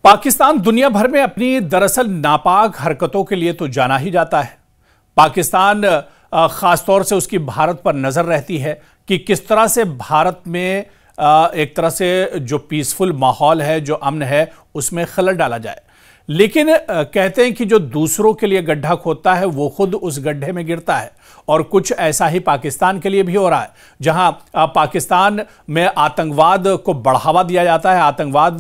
पाकिस्तान दुनिया भर में अपनी दरअसल नापाक हरकतों के लिए तो जाना ही जाता है। पाकिस्तान खासतौर से उसकी भारत पर नजर रहती है कि किस तरह से भारत में एक तरह से जो पीसफुल माहौल है, जो अमन है, उसमें खलल डाला जाए। लेकिन कहते हैं कि जो दूसरों के लिए गड्ढा खोदता है वो खुद उस गड्ढे में गिरता है, और कुछ ऐसा ही पाकिस्तान के लिए भी हो रहा है, जहां पाकिस्तान में आतंकवाद को बढ़ावा दिया जाता है, आतंकवाद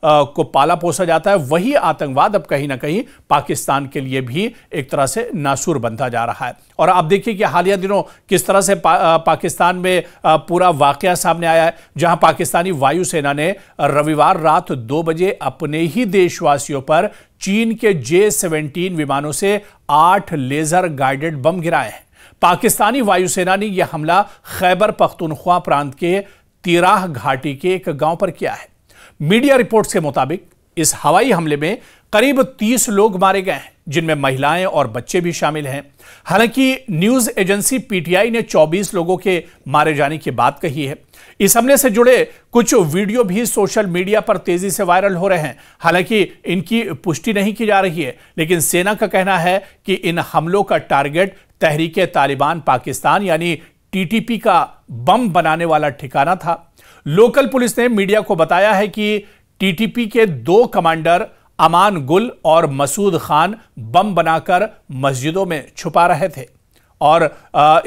को पाला पोसा जाता है। वही आतंकवाद अब कहीं ना कहीं पाकिस्तान के लिए भी एक तरह से नासूर बनता जा रहा है। और आप देखिए कि हालिया दिनों किस तरह से पाकिस्तान में पूरा वाकया सामने आया है, जहां पाकिस्तानी वायुसेना ने रविवार रात 2 बजे अपने ही देशवासियों पर चीन के J-17 विमानों से 8 लेजर गाइडेड बम गिराए हैं। पाकिस्तानी वायुसेना ने यह हमला खैबर पख्तूनख्वा प्रांत के तिराह घाटी के एक गांव पर किया है। मीडिया रिपोर्ट्स के मुताबिक इस हवाई हमले में करीब 30 लोग मारे गए हैं, जिनमें महिलाएं और बच्चे भी शामिल हैं। हालांकि न्यूज एजेंसी पीटीआई ने 24 लोगों के मारे जाने की बात कही है। इस हमले से जुड़े कुछ वीडियो भी सोशल मीडिया पर तेजी से वायरल हो रहे हैं। हालांकि इनकी पुष्टि नहीं की जा रही है, लेकिन सेना का कहना है कि इन हमलों का टारगेट तहरीके तालिबान पाकिस्तान यानी टीटीपी का बम बनाने वाला ठिकाना था। लोकल पुलिस ने मीडिया को बताया है कि टीटीपी के 2 कमांडर अमान गुल और मसूद खान बम बनाकर मस्जिदों में छुपा रहे थे, और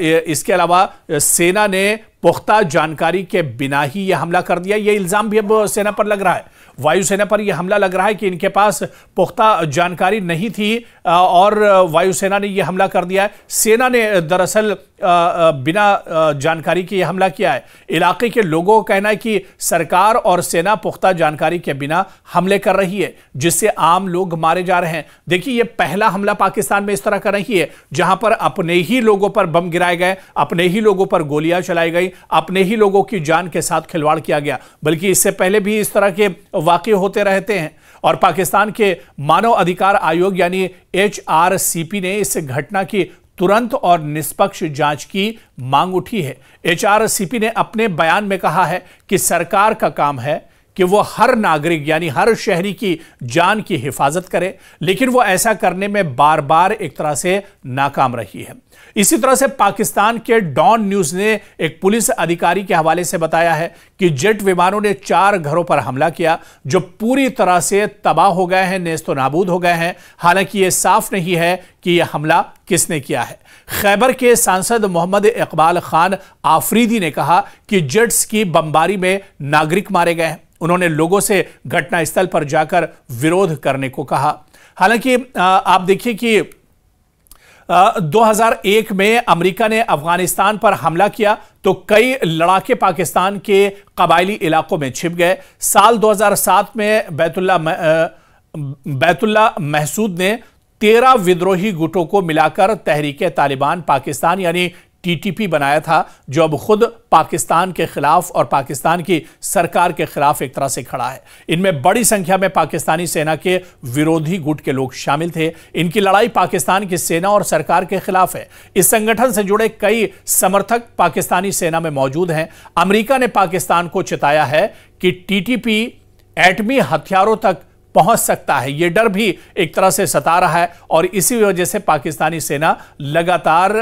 इसके अलावा सेना ने पुख्ता जानकारी के बिना ही यह हमला कर दिया। यह इल्जाम भी अब सेना पर लग रहा है, वायुसेना पर यह हमला लग रहा है कि इनके पास पुख्ता जानकारी नहीं थी और वायुसेना ने यह हमला कर दिया है। सेना ने दरअसल बिना जानकारी के यह हमला किया है। इलाके के लोगों का कहना है कि सरकार और सेना पुख्ता जानकारी के बिना हमले कर रही है, जिससे आम लोग मारे जा रहे हैं। देखिए, यह पहला हमला पाकिस्तान में इस तरह का नहीं है, जहां पर अपने ही लोगों पर बम गिराए गए, अपने ही लोगों पर गोलियां चलाई गई, अपने ही लोगों की जान के साथ खिलवाड़ किया गया। बल्कि इससे पहले भी इस तरह के वाकये होते रहते हैं, और पाकिस्तान के मानव अधिकार आयोग यानी HRCP ने इस घटना की तुरंत और निष्पक्ष जांच की मांग उठी है। HRCP ने अपने बयान में कहा है कि सरकार का काम है कि वो हर नागरिक यानी हर शहरी की जान की हिफाजत करे, लेकिन वो ऐसा करने में बार बार एक तरह से नाकाम रही है। इसी तरह से पाकिस्तान के डॉन न्यूज ने एक पुलिस अधिकारी के हवाले से बताया है कि जेट विमानों ने 4 घरों पर हमला किया, जो पूरी तरह से तबाह हो गए हैं, नेस्तो नाबूद हो गए हैं। हालांकि यह साफ नहीं है कि यह हमला किसने किया है। खैबर के सांसद मोहम्मद इकबाल खान आफरीदी ने कहा कि जेट्स की बमबारी में नागरिक मारे गए हैं। उन्होंने लोगों से घटनास्थल पर जाकर विरोध करने को कहा। हालांकि आप देखिए कि 2001 में अमेरिका ने अफगानिस्तान पर हमला किया तो कई लड़ाके पाकिस्तान के कबायली इलाकों में छिप गए। साल 2007 में बैतुल्ला महसूद ने 13 विद्रोही गुटों को मिलाकर तहरीके तालिबान पाकिस्तान यानी टीटीपी बनाया था, जो अब खुद पाकिस्तान के खिलाफ और पाकिस्तान की सरकार के खिलाफ एक तरह से खड़ा है। इनमें बड़ी संख्या में पाकिस्तानी सेना के विरोधी गुट के लोग शामिल थे। इनकी लड़ाई पाकिस्तान की सेना और सरकार के खिलाफ है। इस संगठन से जुड़े कई समर्थक पाकिस्तानी सेना में मौजूद हैं। अमेरिका ने पाकिस्तान को चेताया है कि टीटीपी एटमी हथियारों तक पहुंच सकता है। यह डर भी एक तरह से सता रहा है, और इसी वजह से पाकिस्तानी सेना लगातार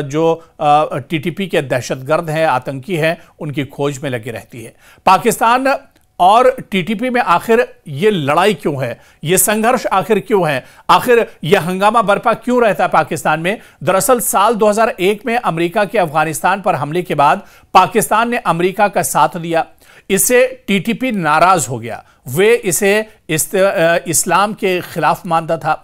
जो टीटीपी के दहशतगर्द हैं, आतंकी हैं, उनकी खोज में लगी रहती है। पाकिस्तान और टीटीपी में आखिर ये लड़ाई क्यों है, ये संघर्ष आखिर क्यों है, आखिर यह हंगामा बरपा क्यों रहता है पाकिस्तान में? दरअसल साल 2001 में अमेरिका के अफगानिस्तान पर हमले के बाद पाकिस्तान ने अमेरिका का साथ दिया। इससे टीटीपी नाराज हो गया। वे इसे इस्लाम के खिलाफ मानता था।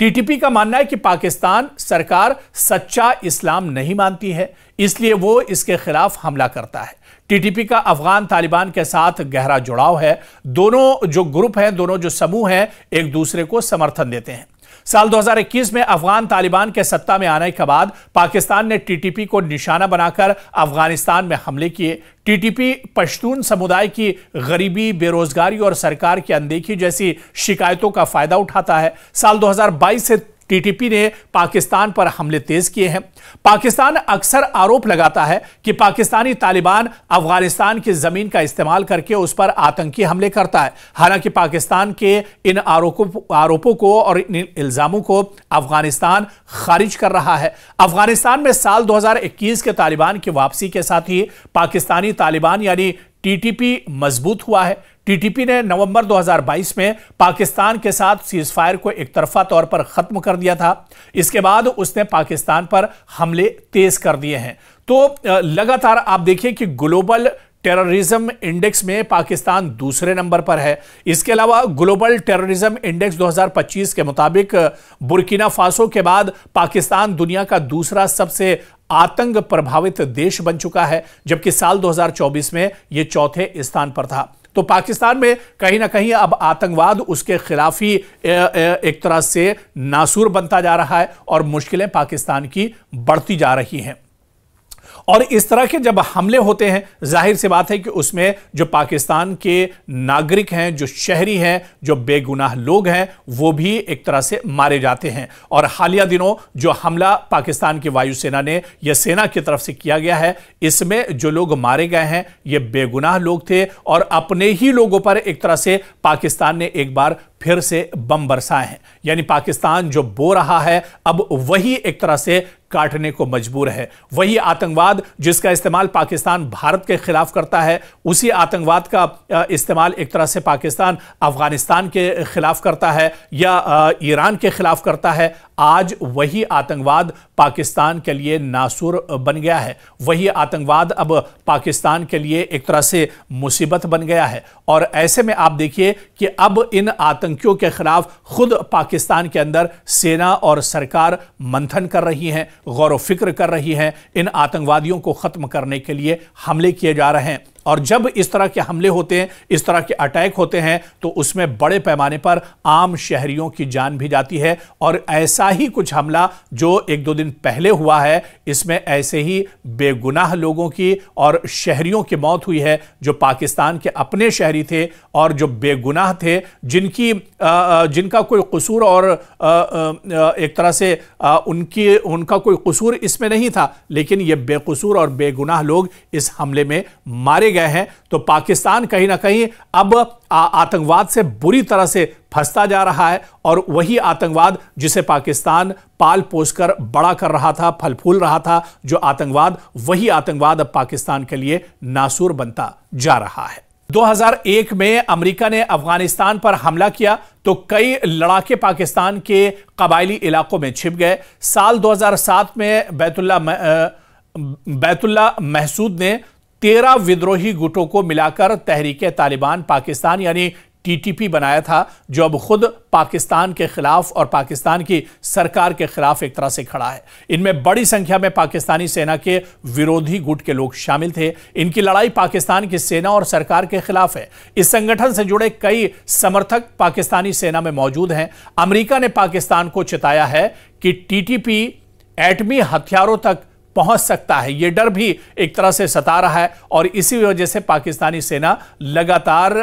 टीटीपी का मानना है कि पाकिस्तान सरकार सच्चा इस्लाम नहीं मानती है, इसलिए वो इसके खिलाफ हमला करता है। टीटीपी का अफगान तालिबान के साथ गहरा जुड़ाव है। दोनों जो ग्रुप हैं, दोनों जो समूह हैं, एक दूसरे को समर्थन देते हैं। साल 2021 में अफगान तालिबान के सत्ता में आने के बाद पाकिस्तान ने टीटीपी को निशाना बनाकर अफगानिस्तान में हमले किए। टीटीपी पश्तून समुदाय की गरीबी, बेरोजगारी और सरकार की अनदेखी जैसी शिकायतों का फायदा उठाता है। साल 2022 से टीटीपी ने पाकिस्तान पर हमले तेज किए हैं। पाकिस्तान अक्सर आरोप लगाता है कि पाकिस्तानी तालिबान अफगानिस्तान की जमीन का इस्तेमाल करके उस पर आतंकी हमले करता है। हालांकि पाकिस्तान के इन आरोपों को और इन इल्जामों को अफगानिस्तान खारिज कर रहा है। अफगानिस्तान में साल 2021 के तालिबान की वापसी के साथ ही पाकिस्तानी तालिबान यानी टीटीपी मजबूत हुआ है। टीटीपी ने नवंबर 2022 में पाकिस्तान के साथ सीजफायर को एक तरफा तौर पर खत्म कर दिया था। इसके बाद उसने पाकिस्तान पर हमले तेज कर दिए हैं। तो लगातार आप देखिए कि ग्लोबल टेररिज्म इंडेक्स में पाकिस्तान दूसरे नंबर पर है। इसके अलावा ग्लोबल टेररिज्म इंडेक्स 2025 के मुताबिक बुर्किना फासो के बाद पाकिस्तान दुनिया का दूसरा सबसे आतंक प्रभावित देश बन चुका है, जबकि साल 2024 में यह चौथे स्थान पर था। तो पाकिस्तान में कहीं ना कहीं अब आतंकवाद उसके खिलाफ ही एक तरह से नासूर बनता जा रहा है और मुश्किलें पाकिस्तान की बढ़ती जा रही हैं। और इस तरह के जब हमले होते हैं, जाहिर सी बात है कि उसमें जो पाकिस्तान के नागरिक हैं, जो शहरी हैं, जो बेगुनाह लोग हैं, वो भी एक तरह से मारे जाते हैं। और हालिया दिनों जो हमला पाकिस्तान की वायुसेना ने यह सेना की तरफ से किया गया है, इसमें जो लोग मारे गए हैं ये बेगुनाह लोग थे और अपने ही लोगों पर एक तरह से पाकिस्तान ने एक बार फिर से बम बरसाए हैं। यानी पाकिस्तान जो बो रहा है अब वही एक तरह से काटने को मजबूर है। वही आतंकवाद जिसका इस्तेमाल पाकिस्तान भारत के खिलाफ करता है, उसी आतंकवाद का इस्तेमाल एक तरह से पाकिस्तान अफगानिस्तान के खिलाफ करता है या ईरान के खिलाफ करता है। आज वही आतंकवाद पाकिस्तान के लिए नासूर बन गया है। वही आतंकवाद अब पाकिस्तान के लिए एक तरह से मुसीबत बन गया है। और ऐसे में आप देखिए कि अब इन आतंकियों के खिलाफ खुद पाकिस्तान के अंदर सेना और सरकार मंथन कर रही हैं, गौर व फिक्र कर रही हैं। इन आतंकवादियों को खत्म करने के लिए हमले किए जा रहे हैं। और जब इस तरह के हमले होते हैं, इस तरह के अटैक होते हैं, तो उसमें बड़े पैमाने पर आम शहरियों की जान भी जाती है। और ऐसा ही कुछ हमला जो 1-2 दिन पहले हुआ है, इसमें ऐसे ही बेगुनाह लोगों की और शहरियों की मौत हुई है, जो पाकिस्तान के अपने शहरी थे और जो बेगुनाह थे, जिनका कोई कसूर और एक तरह से उनका कोई कसूर इसमें नहीं था, लेकिन ये बेकसूर और बेगुनाह लोग इस हमले में मारे गए हैं। तो पाकिस्तान कहीं ना कहीं अब आतंकवाद से बुरी तरह से फंसता जा रहा है। और वही आतंकवाद जिसे पाकिस्तान पाल पोस कर बड़ा कर रहा था, फल फूल रहा था, जो आतंकवाद, वही आतंकवाद अब पाकिस्तान के लिए नासूर बनता जा रहा है। 2001 में अमेरिका ने अफगानिस्तान पर हमला किया तो कई लड़ाके पाकिस्तान के कबायली इलाकों में छिप गए। साल 2007 में बैतुल्ला महसूद ने 13 विद्रोही गुटों को मिलाकर तहरीके तालिबान पाकिस्तान यानी टीटीपी बनाया था, जो अब खुद पाकिस्तान के खिलाफ और पाकिस्तान की सरकार के खिलाफ एक तरह से खड़ा है। इनमें बड़ी संख्या में पाकिस्तानी सेना के विरोधी गुट के लोग शामिल थे। इनकी लड़ाई पाकिस्तान की सेना और सरकार के खिलाफ है। इस संगठन से जुड़े कई समर्थक पाकिस्तानी सेना में मौजूद हैं। अमेरिका ने पाकिस्तान को चेताया है कि टीटीपी एटमी हथियारों तक पहुंच सकता है। यह डर भी एक तरह से सता रहा है और इसी वजह से पाकिस्तानी सेना लगातार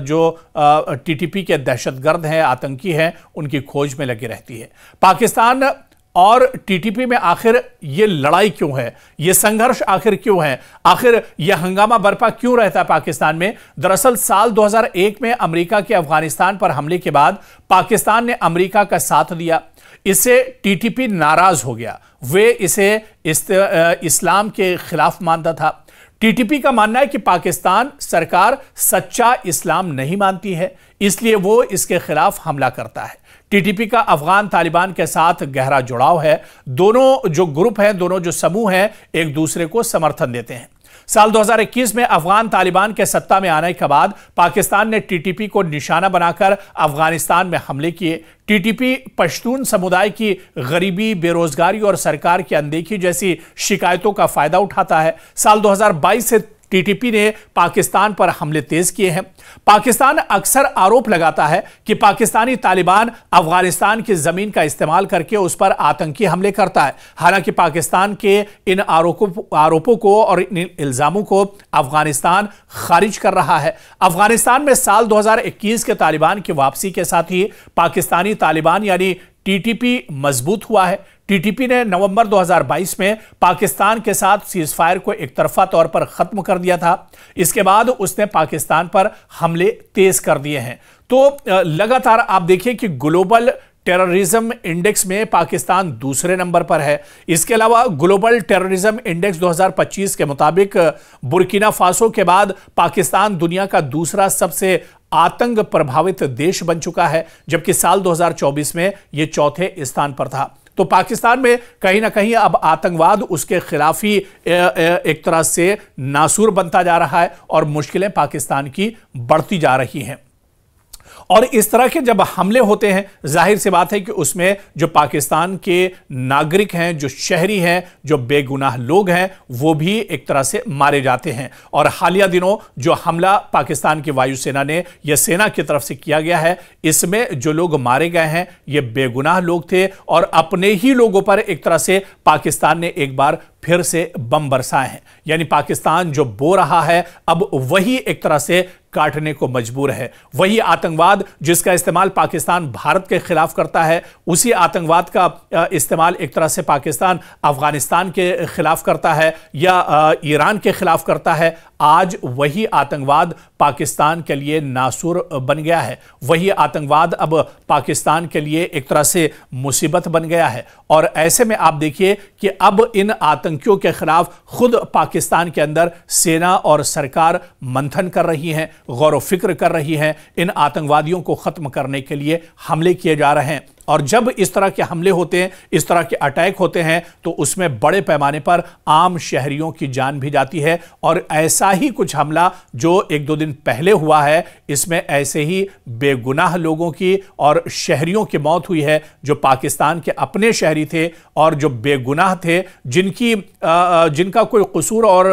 जो टीटीपी के दहशतगर्द हैं, आतंकी हैं, उनकी खोज में लगी रहती है। पाकिस्तान और टीटीपी में आखिर ये लड़ाई क्यों है, ये संघर्ष आखिर क्यों है, आखिर यह हंगामा बरपा क्यों रहता है पाकिस्तान में? दरअसल साल 2001 में अमेरिका के अफगानिस्तान पर हमले के बाद पाकिस्तान ने अमेरिका का साथ दिया। इससे टीटीपी नाराज हो गया। वे इसे इस्लाम के खिलाफ मानता था। टीटीपी का मानना है कि पाकिस्तान सरकार सच्चा इस्लाम नहीं मानती है, इसलिए वो इसके खिलाफ हमला करता है। टीटीपी का अफगान तालिबान के साथ गहरा जुड़ाव है। दोनों जो ग्रुप हैं, दोनों जो समूह हैं, एक दूसरे को समर्थन देते हैं। साल 2021 में अफगान तालिबान के सत्ता में आने के बाद पाकिस्तान ने टीटीपी को निशाना बनाकर अफगानिस्तान में हमले किए। टीटीपी पश्तून समुदाय की गरीबी, बेरोजगारी और सरकार की अनदेखी जैसी शिकायतों का फायदा उठाता है। साल 2022 से टीटीपी ने पाकिस्तान पर हमले तेज किए हैं। पाकिस्तान अक्सर आरोप लगाता है कि पाकिस्तानी तालिबान अफगानिस्तान की जमीन का इस्तेमाल करके उस पर आतंकी हमले करता है। हालांकि पाकिस्तान के इन आरोपों को और इन इल्जामों को अफगानिस्तान खारिज कर रहा है। अफगानिस्तान में साल 2021 के तालिबान की वापसी के साथ ही पाकिस्तानी तालिबान यानी टीटीपी मजबूत हुआ है। टीटीपी ने नवंबर 2022 में पाकिस्तान के साथ सीजफायर को एक तरफा तौर पर खत्म कर दिया था। इसके बाद उसने पाकिस्तान पर हमले तेज कर दिए हैं। तो लगातार आप देखिए कि ग्लोबल टेररिज्म इंडेक्स में पाकिस्तान दूसरे नंबर पर है। इसके अलावा ग्लोबल टेररिज्म इंडेक्स 2025 के मुताबिक बुर्किना फासो के बाद पाकिस्तान दुनिया का दूसरा सबसे आतंक प्रभावित देश बन चुका है, जबकि साल 2024 में यह चौथे स्थान पर था। तो पाकिस्तान में कहीं ना कहीं अब आतंकवाद उसके खिलाफ ही एक तरह से नासूर बनता जा रहा है और मुश्किलें पाकिस्तान की बढ़ती जा रही हैं। और इस तरह के जब हमले होते हैं, जाहिर सी बात है कि उसमें जो पाकिस्तान के नागरिक हैं, जो शहरी हैं, जो बेगुनाह लोग हैं, वो भी एक तरह से मारे जाते हैं। और हालिया दिनों जो हमला पाकिस्तान की वायुसेना ने या सेना की तरफ से किया गया है, इसमें जो लोग मारे गए हैं ये बेगुनाह लोग थे और अपने ही लोगों पर एक तरह से पाकिस्तान ने एक बार फिर से बम बरसाए हैं। यानी पाकिस्तान जो बो रहा है अब वही एक तरह से काटने को मजबूर है। वही आतंकवाद जिसका इस्तेमाल पाकिस्तान भारत के खिलाफ करता है, उसी आतंकवाद का इस्तेमाल एक तरह से पाकिस्तान अफगानिस्तान के खिलाफ करता है या ईरान के खिलाफ करता है। आज वही आतंकवाद पाकिस्तान के लिए नासूर बन गया है। वही आतंकवाद अब पाकिस्तान के लिए एक तरह से मुसीबत बन गया है। और ऐसे में आप देखिए कि अब इन आतंकियों के खिलाफ खुद पाकिस्तान के अंदर सेना और सरकार मंथन कर रही हैं, गौर फिक्र कर रही हैं। इन आतंकवादियों को खत्म करने के लिए हमले किए जा रहे हैं। और जब इस तरह के हमले होते हैं, इस तरह के अटैक होते हैं, तो उसमें बड़े पैमाने पर आम शहरियों की जान भी जाती है। और ऐसा ही कुछ हमला जो एक दो दिन पहले हुआ है, इसमें ऐसे ही बेगुनाह लोगों की और शहरियों की मौत हुई है, जो पाकिस्तान के अपने शहरी थे और जो बेगुनाह थे, जिनका कोई कसूर और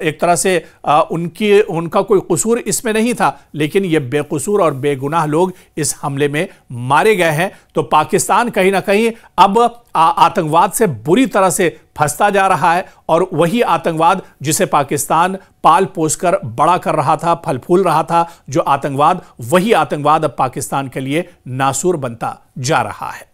एक तरह से उनका कोई कसूर इसमें नहीं था, लेकिन ये बेकसूर और बेगुनाह लोग इस हमले में मारे गए हैं। तो पाकिस्तान कहीं ना कहीं अब आतंकवाद से बुरी तरह से फंसता जा रहा है और वही आतंकवाद जिसे पाकिस्तान पाल पोस कर बड़ा कर रहा था, फल फूल रहा था, जो आतंकवाद, वही आतंकवाद अब पाकिस्तान के लिए नासूर बनता जा रहा है।